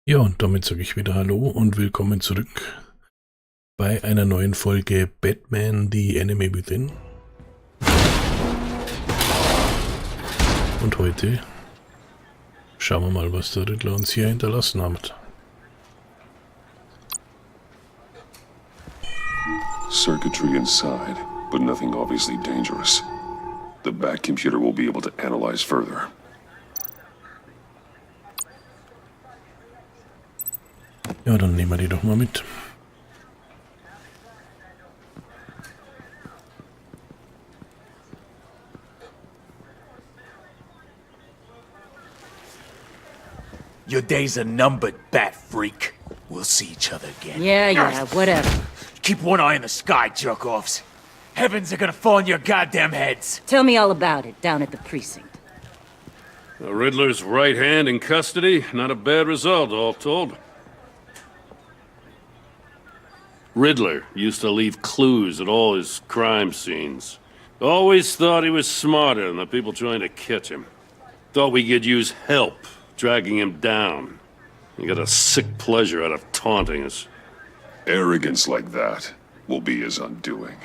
Ja, und damit sage ich wieder Hallo und willkommen zurück bei einer neuen Folge Batman, the Enemy Within. Und heute schauen wir mal, was der Riddler uns hier hinterlassen hat. Circuitry inside, but nothing obviously dangerous. The Bat computer will be able to analyze further. Ja, dann nehmen wir die doch mal mit. Your days are numbered, bat freak. We'll see each other again. Yeah, whatever. Keep one eye in the sky, jerk-offs. Heavens are gonna fall on your goddamn heads. Tell me all about it down at the precinct. The Riddler's right hand in custody, not a bad result, all told. Riddler used to leave clues at all his crime scenes. Always thought he was smarter than the people trying to catch him. Thought we could use help, dragging him down. He got a sick pleasure out of taunting us. Arrogance like that will be his undoing.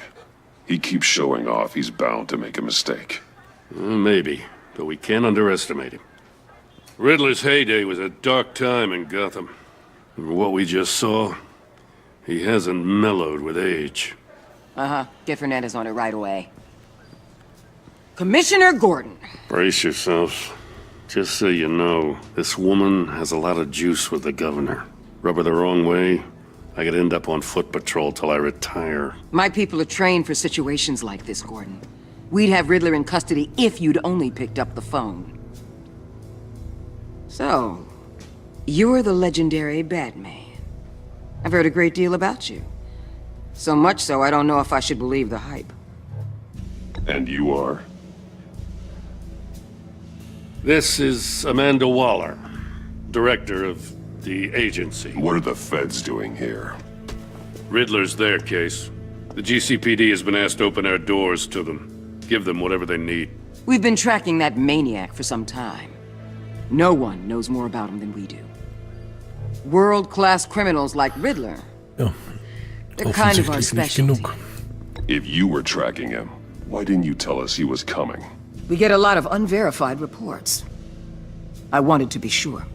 He keeps showing off he's bound to make a mistake. Maybe, but we can't underestimate him. Riddler's heyday was a dark time in Gotham. And what we just saw, he hasn't mellowed with age. Get Fernandez on it right away. Commissioner Gordon. Brace yourselves. Just so you know, this woman has a lot of juice with the governor. Rub her the wrong way, I could end up on foot patrol till I retire. My people are trained for situations like this, Gordon. We'd have Riddler in custody if you'd only picked up the phone. So, you're the legendary Batman. I've heard a great deal about you. So much so, I don't know if I should believe the hype. And you are? This is Amanda Waller, director of the agency. What are the feds doing here? Riddler's their case. The GCPD has been asked to open our doors to them. Give them whatever they need. We've been tracking that maniac for some time. No one knows more about him than we do. World-class criminals like Riddler. Ja, They're kind of our offensichtlich nicht specialty. genug. If you were tracking him, why didn't you tell us he was coming? We get a lot of unverified reports. I wanted to be sure.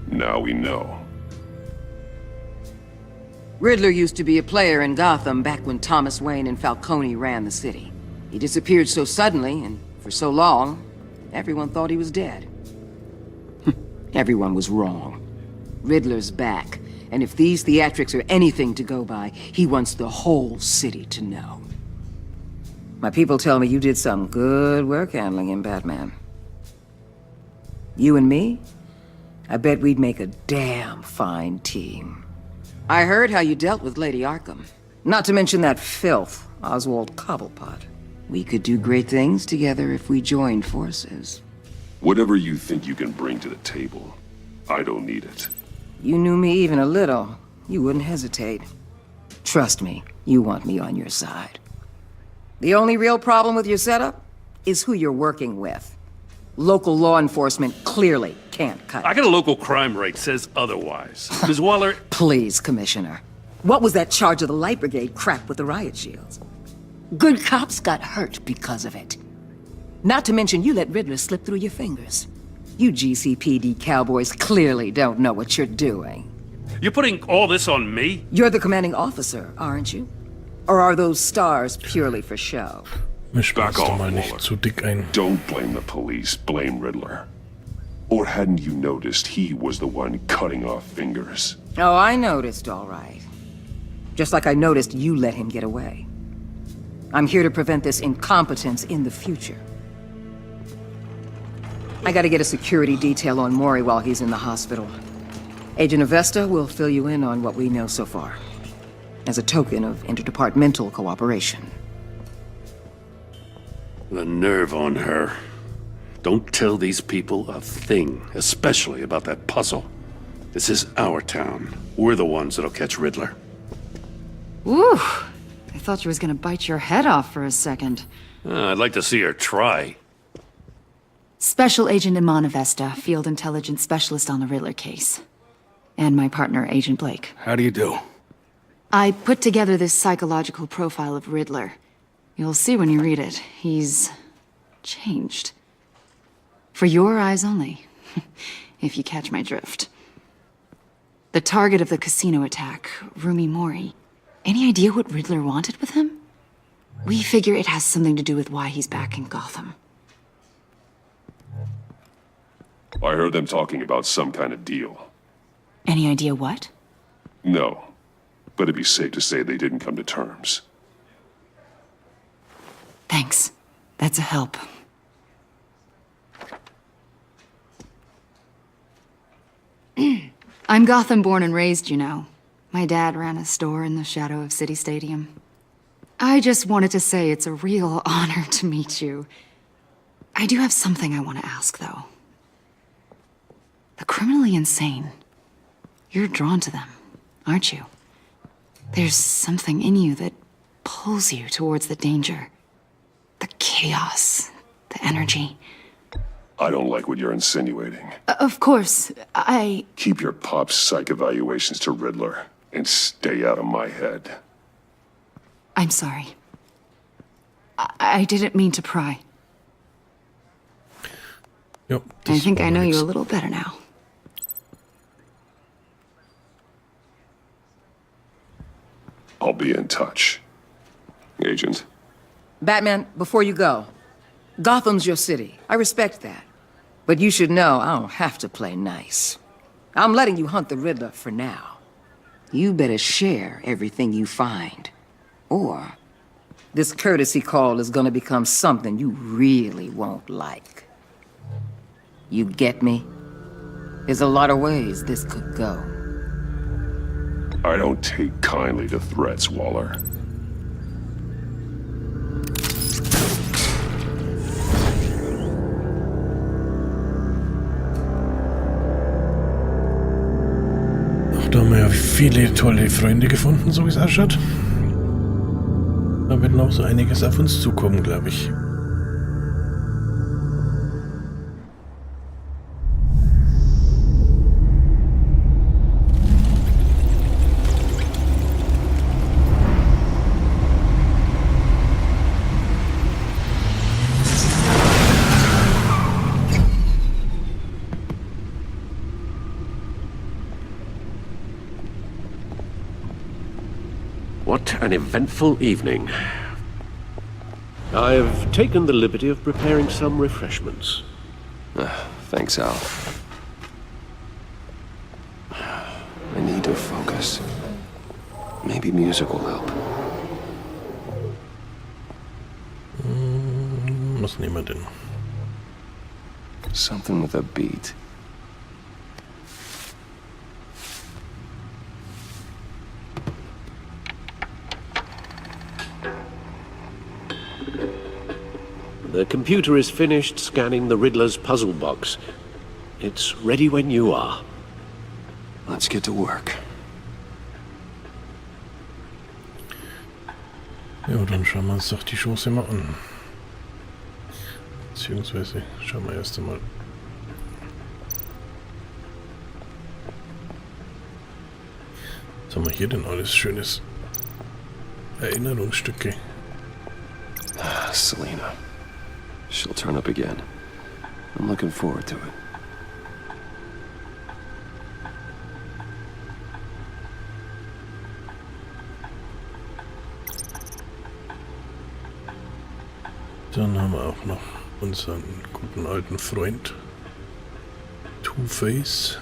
Now we know. Riddler used to be a player in Gotham back when Thomas Wayne and Falcone ran the city. He disappeared so suddenly and for so long, everyone thought he was dead. Everyone was wrong. Riddler's back, and if these theatrics are anything to go by, he wants the whole city to know. My people tell me you did some good work handling him, Batman. You and me? I bet we'd make a damn fine team. I heard how you dealt with Lady Arkham. Not to mention that filth, Oswald Cobblepot. We could do great things together if we joined forces. Whatever you think you can bring to the table, I don't need it. You knew me even a little, you wouldn't hesitate. Trust me, you want me on your side. The only real problem with your setup is who you're working with. Local law enforcement clearly can't cut it. I got a local crime rate says otherwise. Ms. Waller... Please, Commissioner. What was that charge of the Light Brigade crap with the riot shields? Good cops got hurt because of it. Not to mention you let Riddler slip through your fingers. You GCPD cowboys clearly don't know what you're doing. You're putting all this on me? You're the commanding officer, aren't you? Or are those stars purely for show? Misch Back uns doch off, mal nicht Waller. zu dick ein. Don't blame the police, blame Riddler. Or hadn't you noticed he was the one cutting off fingers? Oh, I noticed, all right. Just like I noticed you let him get away. I'm here to prevent this incompetence in the future. I gotta get a security detail on Maury while he's in the hospital. Agent Avesta will fill you in on what we know so far, as a token of interdepartmental cooperation. The nerve on her. Don't tell these people a thing, especially about that puzzle. This is our town. We're the ones that'll catch Riddler. Ooh, I thought you was gonna bite your head off for a second. I'd like to see her try. Special Agent Imana Vesta, Field Intelligence Specialist on the Riddler case. And my partner, Agent Blake. How do you do? I put together this psychological profile of Riddler. You'll see when you read it. He's changed. For your eyes only, if you catch my drift. The target of the casino attack, Rumi Mori. Any idea what Riddler wanted with him? We figure it has something to do with why he's back in Gotham. I heard them talking about some kind of deal. Any idea what? No, but it'd be safe to say they didn't come to terms. Thanks. That's a help. I'm Gotham born and raised, you know. My dad ran a store in the shadow of City Stadium. I just wanted to say it's a real honor to meet you. I do have something I want to ask, though. The criminally insane. You're drawn to them, aren't you? There's something in you that pulls you towards the danger. The chaos, the energy. I don't like what you're insinuating. Of course, Keep your pop psych evaluations to Riddler and stay out of my head. I'm sorry. I didn't mean to pry. Ja, I think I know you nix. a little better now. I'll be in touch. Agent. Batman, before you go, Gotham's your city. I respect that. But you should know I don't have to play nice. I'm letting you hunt the Riddler for now. You better share everything you find. Or this courtesy call is gonna become something you really won't like. You get me? There's a lot of ways this could go. I don't take kindly to threats, Waller. Ach, da haben wir ja viele tolle Freunde gefunden, so wie es ausschaut. Da wird noch so einiges auf uns zukommen, glaube ich. What an eventful evening. I've taken the liberty of preparing some refreshments. Thanks, Al. I need to focus. Maybe music will help. Was nehmen wir denn? Something with a beat. The computer is finished scanning the Riddler's puzzle box. It's ready when you are. Let's get to work. Ja, dann schauen wir uns doch die Chance mal an. Beziehungsweise schauen wir erst einmal. Was haben wir hier denn alles Schönes? Erinnerungsstücke. Selena. She'll turn up again. I'm looking forward to it. Dann haben wir auch noch unseren guten alten Freund Two-Face.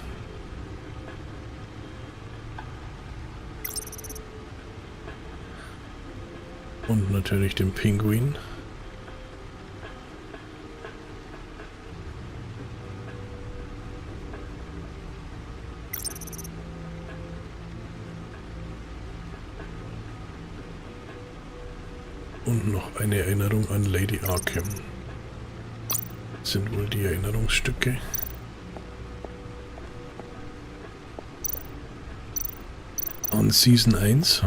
Und natürlich den Pinguin. Und noch eine Erinnerung an Lady Arkham. Das sind wohl die Erinnerungsstücke. An Season 1.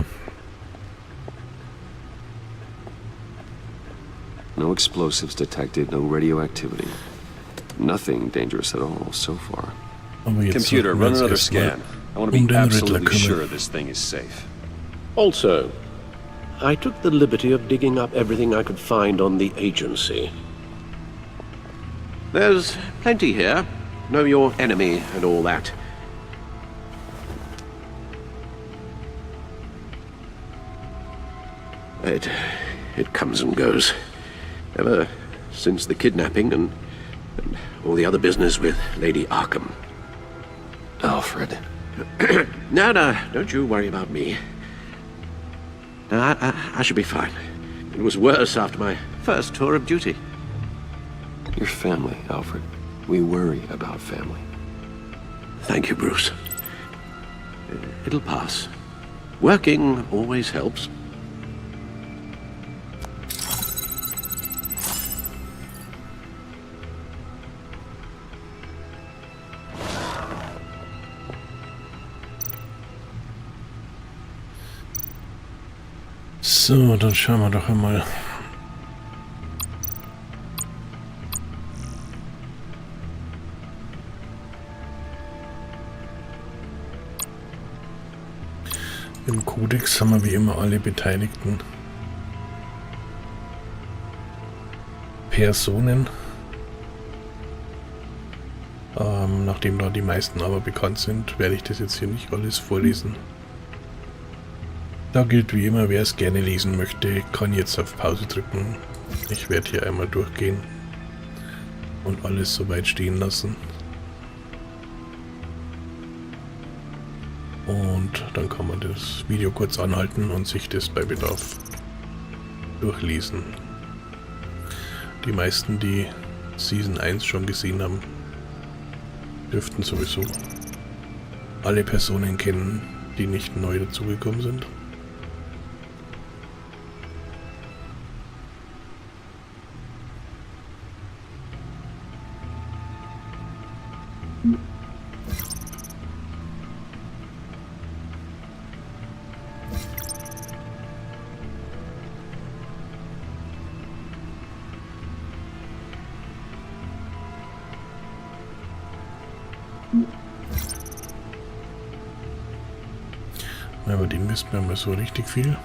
No explosives detected, no radioactivity. Nothing dangerous at all so far. Aber jetzt Computer, sollten wir run uns another erstmal scan. I want to be den Riddler absolutely kümmern. sure this thing is safe. Also, I took the liberty of digging up everything I could find on the agency. There's plenty here. Know your enemy and all that. It comes and goes. Ever since the kidnapping and all the other business with Lady Arkham. Alfred. No, don't you worry about me. No, I should be fine. It was worse after my first tour of duty. Your family, Alfred. We worry about family. Thank you, Bruce. It'll pass. Working always helps. So, dann schauen wir doch einmal. Im Kodex haben wir wie immer alle beteiligten Personen. Nachdem da die meisten aber bekannt sind, werde ich das jetzt hier nicht alles vorlesen. Da gilt wie immer, wer es gerne lesen möchte, kann jetzt auf Pause drücken. Ich werde hier einmal durchgehen und alles soweit stehen lassen. Und dann kann man das Video kurz anhalten und sich das bei Bedarf durchlesen. Die meisten, die Season 1 schon gesehen haben, dürften sowieso alle Personen kennen, die nicht neu dazugekommen sind. Aber den misst man mal so richtig viel.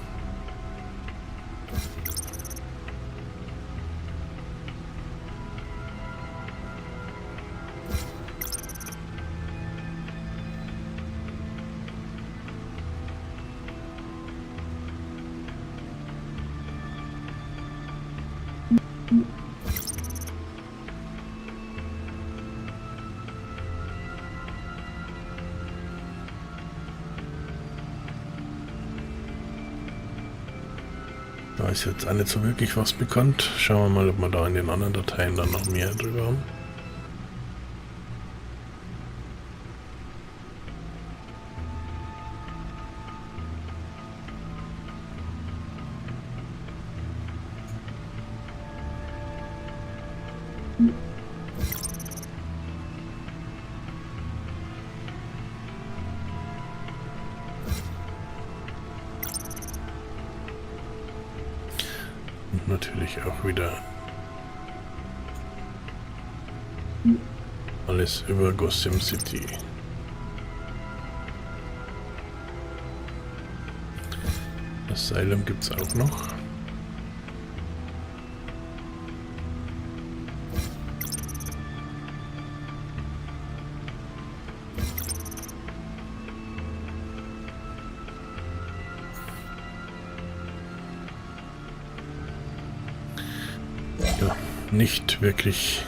Da ist jetzt auch nicht so wirklich was bekannt. Schauen wir mal, ob wir da in den anderen Dateien dann noch mehr drüber haben. Und natürlich auch wieder alles über Gotham City. Asylum gibt es auch noch. Ja, nicht wirklich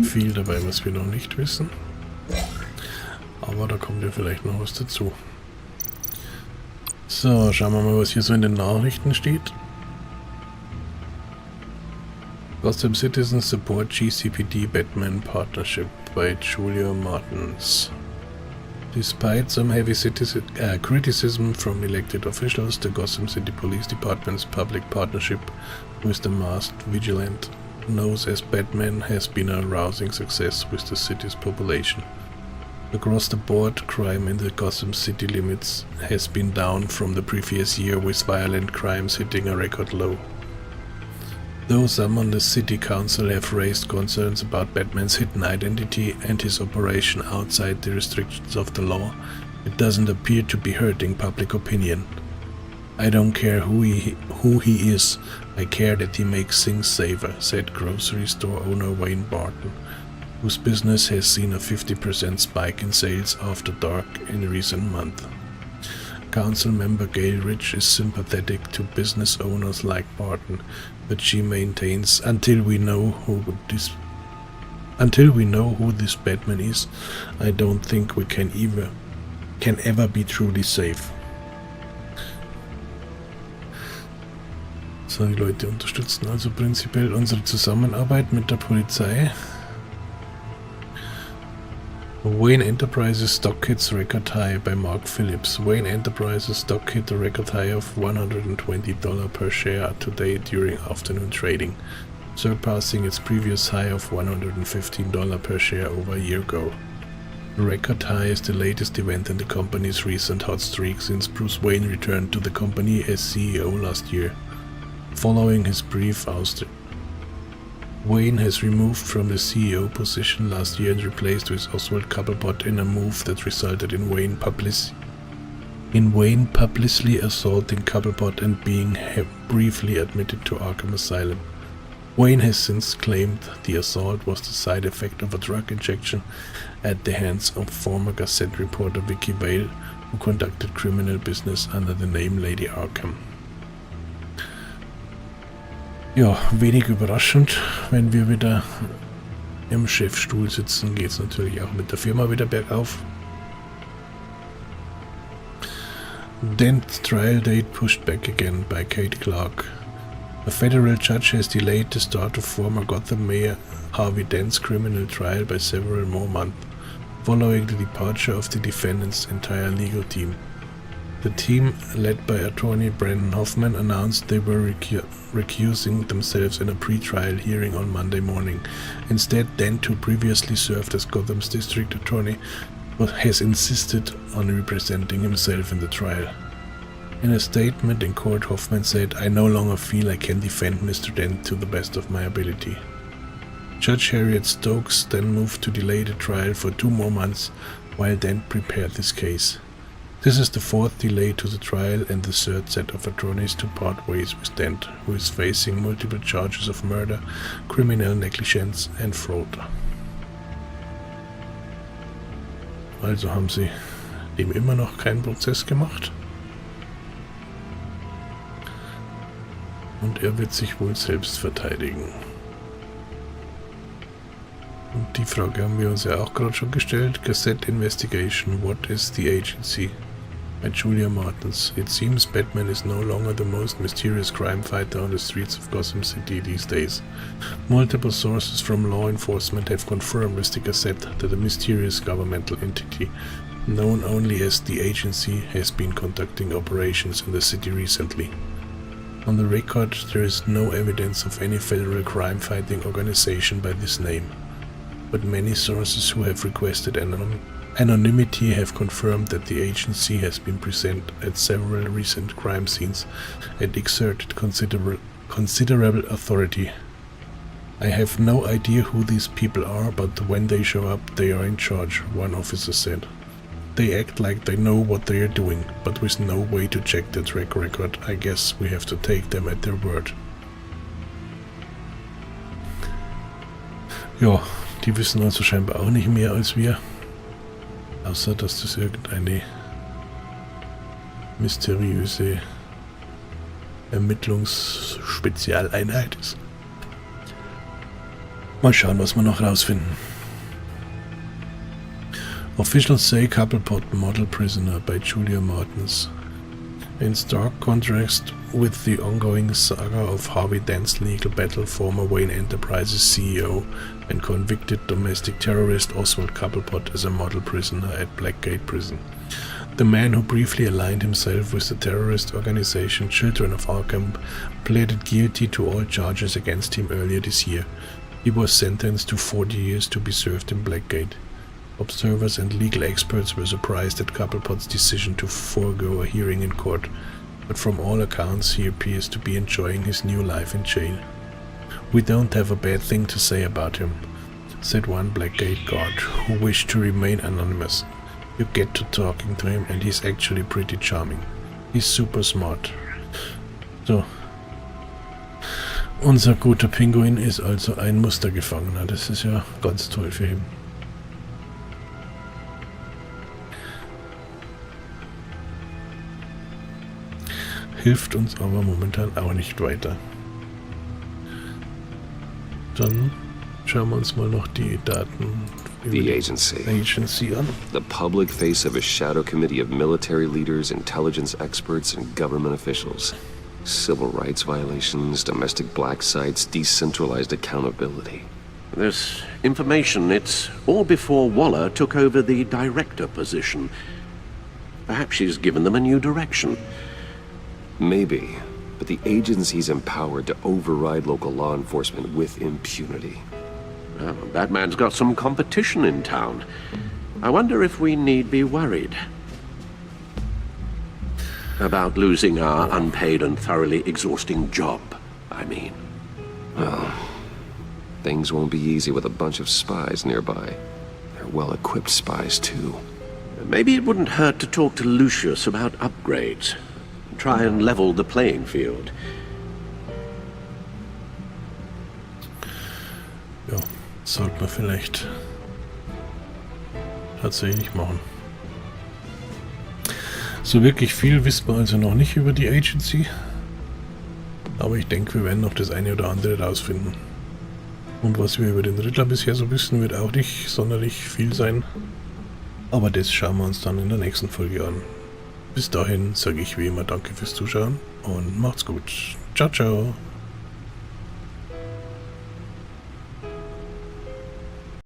viel dabei, was wir noch nicht wissen. Aber da kommt ja vielleicht noch was dazu. So, schauen wir mal, was hier so in den Nachrichten steht. Gotham Citizens Support GCPD Batman Partnership by Julia Martins. Despite some heavy criticism from elected officials, the Gotham City Police Department's public partnership with the masked vigilant known as Batman has been a rousing success with the city's population. Across the board, crime in the Gotham City limits has been down from the previous year, with violent crimes hitting a record low. Though some on the city council have raised concerns about Batman's hidden identity and his operation outside the restrictions of the law, it doesn't appear to be hurting public opinion. I don't care who he is, I care that he makes things safer, said grocery store owner Wayne Barton, whose business has seen a 50% spike in sales after dark in recent months. Council member Gail Rich is sympathetic to business owners like Barton, but she maintains until we know who this Batman is, I don't think we can ever be truly safe. So, die Leute unterstützen also prinzipiell unsere Zusammenarbeit mit der Polizei. Wayne Enterprises stock hits record high by Mark Phillips. Wayne Enterprises stock hit a record high of $120 per share today during afternoon trading, surpassing its previous high of $115 per share over a year ago. The record high is the latest event in the company's recent hot streak since Bruce Wayne returned to the company as CEO last year. Following his brief ouster, Wayne has removed from the CEO position last year and replaced with Oswald Cobblepot in a move that resulted in Wayne publicly assaulting Cobblepot and being briefly admitted to Arkham Asylum. Wayne has since claimed the assault was the side effect of a drug injection at the hands of former Gazette reporter Vicky Vale, who conducted criminal business under the name Lady Arkham. Ja, wenig überraschend, wenn wir wieder im Chefstuhl sitzen, geht es natürlich auch mit der Firma wieder bergauf. Dent trial date pushed back again by Kate Clark. A federal judge has delayed the start of former Gotham Mayor Harvey Dent's criminal trial by several more months, following the departure of the defendant's entire legal team. The team, led by attorney Brandon Hoffman, announced they were recusing themselves in a pre-trial hearing on Monday morning. Instead, Dent, who previously served as Gotham's district attorney, has insisted on representing himself in the trial. In a statement in court, Hoffman said, "I no longer feel I can defend Mr. Dent to the best of my ability." Judge Harriet Stokes then moved to delay the trial for 2 more months while Dent prepared this case. This is the 4th delay to the trial and the 3rd set of attorneys to part ways with Dent, who is facing multiple charges of murder, criminal negligence and fraud. Also haben sie dem immer noch keinen Prozess gemacht. Und er wird sich wohl selbst verteidigen. Und die Frage haben wir uns ja auch gerade schon gestellt. Gazette Investigation, what is the agency? By Julia Martins. It seems Batman is no longer the most mysterious crime fighter on the streets of Gotham City these days. Multiple sources from law enforcement have confirmed with the Gazette that a mysterious governmental entity, known only as the agency, has been conducting operations in the city recently. On the record, there is no evidence of any federal crime-fighting organization by this name, but many sources who have requested anonymity have confirmed that the agency has been present at several recent crime scenes and exerted considerable authority. I have no idea who these people are, but when they show up, they are in charge, one officer said. They act like they know what they are doing, but with no way to check their track record, I guess we have to take them at their word. Ja, die wissen also scheinbar auch nicht mehr als wir. Außer, dass das irgendeine mysteriöse Ermittlungsspezialeinheit ist. Mal schauen, was wir noch rausfinden. Officials say Cobblepot model prisoner by Julia Martins. In stark contrast with the ongoing saga of Harvey Dent's legal battle, former Wayne Enterprises CEO and convicted domestic terrorist Oswald Cobblepot is a model prisoner at Blackgate Prison. The man who briefly aligned himself with the terrorist organization Children of Arkham pleaded guilty to all charges against him earlier this year. He was sentenced to 40 years to be served in Blackgate. Observers and legal experts were surprised at Cobblepot's decision to forego a hearing in court, but from all accounts he appears to be enjoying his new life in jail. We don't have a bad thing to say about him, said one Blackgate guard who wished to remain anonymous. You get to talking to him and he's actually pretty charming. He's super smart. So. Unser guter Pinguin ist also ein Mustergefangener. Das ist ja ganz toll für ihn. Hilft uns aber momentan auch nicht weiter. Dann schauen wir uns mal noch die Daten über The die agency. an. The public face of a shadow committee of military leaders, intelligence experts, and government officials. Civil rights violations, domestic black sites, decentralized accountability. This information, it's all before Waller took over the director position. Perhaps she's given them a new direction. Maybe, but the agency's empowered to override local law enforcement with impunity. Well, Batman's got some competition in town. I wonder if we need be worried about losing our unpaid and thoroughly exhausting job, I mean. Well, things won't be easy with a bunch of spies nearby. They're well-equipped spies, too. Maybe it wouldn't hurt to talk to Lucius about upgrades. Try and level the playing field. Ja, sollte man vielleicht tatsächlich machen. So wirklich viel wissen wir also noch nicht über die Agency. Aber ich denke, wir werden noch das eine oder andere rausfinden. Und was wir über den Riddler bisher so wissen, wird auch nicht sonderlich viel sein. Aber das schauen wir uns dann in der nächsten Folge an. Bis dahin sage ich wie immer danke fürs Zuschauen und macht's gut. Ciao, ciao.